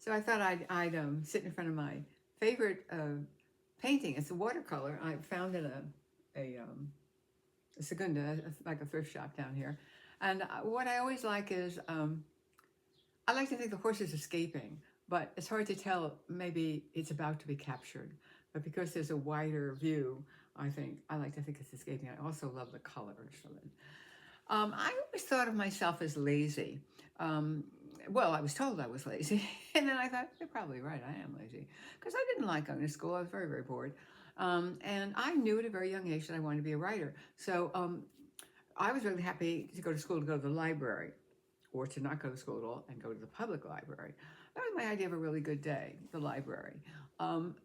So I thought I'd sit in front of my favorite painting. It's a watercolor I found in a segunda, like a thrift shop down here. And what I always like is I like to think the horse is escaping, but it's hard to tell. Maybe it's about to be captured. But because there's a wider view, I like to think it's escaping. I also love the colors of it. I always thought of myself as lazy. Um, well, I was told I was lazy, and then I thought, you're probably right, I am lazy. Because I didn't like going to school, I was very, very bored. And I knew at a very young age that I wanted to be a writer. So I was really happy to go to school, to go to the library, or to not go to school at all and go to the public library. That was my idea of a really good day, the library. And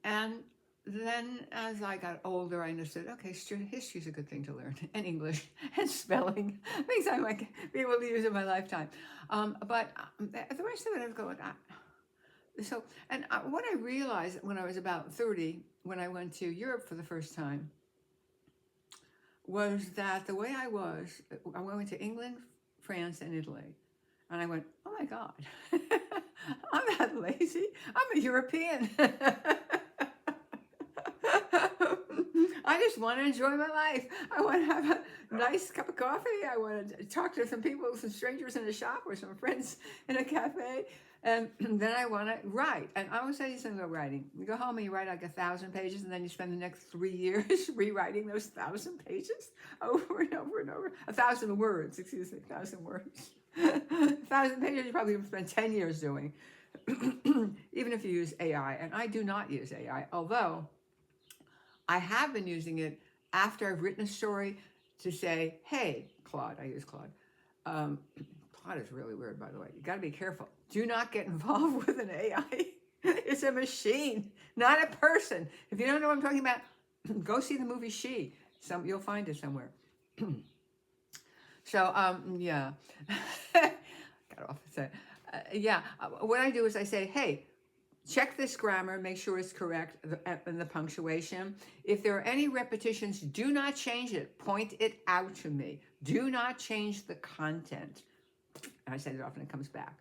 then as I got older, I understood, okay, history is a good thing to learn, and English and spelling, things I might be able to use in my lifetime. But the rest of it, I was going, so, and what I realized when I was about 30, when I went to Europe for the first time, was that the way I went to England, France, and Italy. And I went, oh my God, I'm not lazy. I'm a European. I just want to enjoy my life. I want to have a nice cup of coffee. I want to talk to some people, some strangers in a shop or some friends in a cafe. And then I want to write. And I will tell you something about writing. You go home and you write like 1,000 pages, and then you spend the next 3 years rewriting those 1,000 pages over and over and over. 1,000 words, excuse me, 1,000 words. 1,000 pages you probably spend 10 years doing, even if you use AI. And I do not use AI, although I have been using it after I've written a story to say, hey, Claude, I use Claude. Claude is really weird, by the way. You got to be careful. Do not get involved with an AI. It's a machine, not a person. If you don't know what I'm talking about, go see the movie She. You'll find it somewhere. So, yeah. Got off. So, yeah. What I do is I say, hey, check this grammar, make sure it's correct, and the punctuation. If there are any repetitions, do not change it. Point it out to me. Do not change the content. And I send it off and it comes back.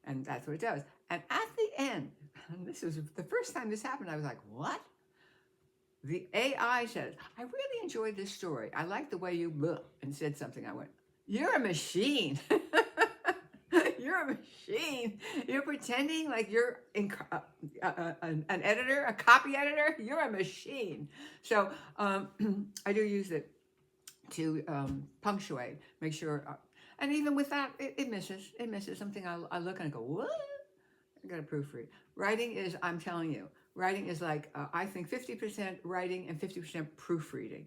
And that's what it does. And at the end, and this was the first time this happened, I was like, what? The AI says, I really enjoyed this story. I like the way you look, and said something. I went, you're a machine. You're a machine. You're pretending like you're an editor, a copy editor. You're a machine. So I do use it to punctuate, make sure. And even with that, it misses. It misses something. I look and I go, what? I got to proofread. Writing is, I'm telling you, writing is like, I think 50% writing and 50% proofreading.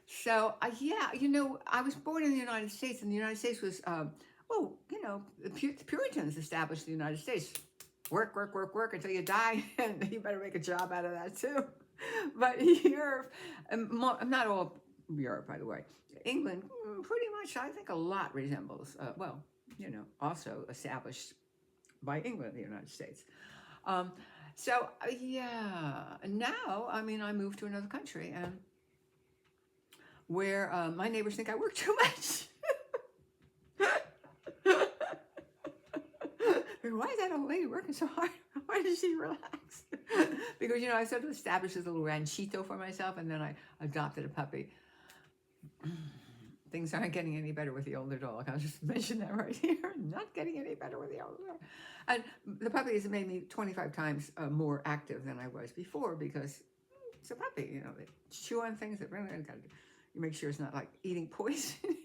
So, yeah, I was born in the United States, and the United States was, the Puritans established the United States. Work, work, work, work until you die, and you better make a job out of that too. But Europe, not all Europe, by the way, England, pretty much, I think a lot resembles, also established by England, the United States. Yeah, now, I moved to another country, and where my neighbors think I work too much. Why is that old lady working so hard? Why does she relax? Because, I sort of established this little ranchito for myself, and then I adopted a puppy. Things aren't getting any better with the older dog. I'll just mention that right here. Not getting any better with the older dog. And the puppy has made me 25 times more active than I was before, because it's a puppy. They chew on things that really got to. You make sure it's not like eating poison.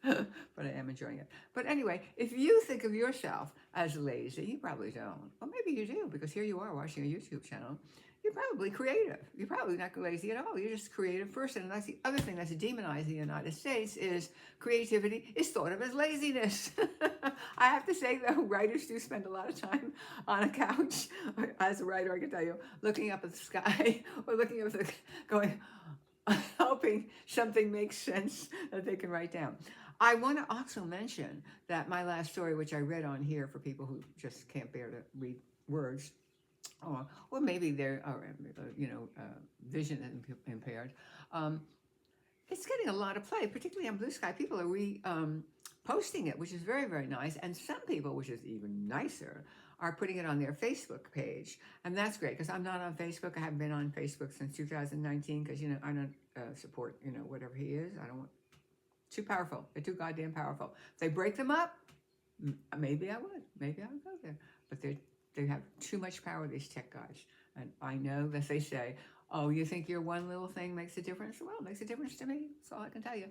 But I am enjoying it. But anyway, if you think of yourself as lazy, you probably don't. Well, maybe you do, because here you are watching a YouTube channel. You're probably creative. You're probably not lazy at all. You're just a creative person. And that's the other thing that's demonized in the United States is creativity is thought of as laziness. I have to say, though, writers do spend a lot of time on a couch. As a writer, I can tell you, looking up at the sky or looking up at going, hoping something makes sense that they can write down. I want to also mention that my last story, which I read on here for people who just can't bear to read words, or maybe they're, vision impaired, it's getting a lot of play, particularly on Blue Sky. People are posting it, which is very, very nice. And some people, which is even nicer, are putting it on their Facebook page. And that's great because I'm not on Facebook. I haven't been on Facebook since 2019 because, you know, I don't support, you know, whatever he is. I don't want, too powerful. They're too goddamn powerful. If they break them up, maybe I would. Maybe I would go there. But they have too much power, these tech guys. And I know that they say, oh, you think your one little thing makes a difference? Well, it makes a difference to me. That's all I can tell you.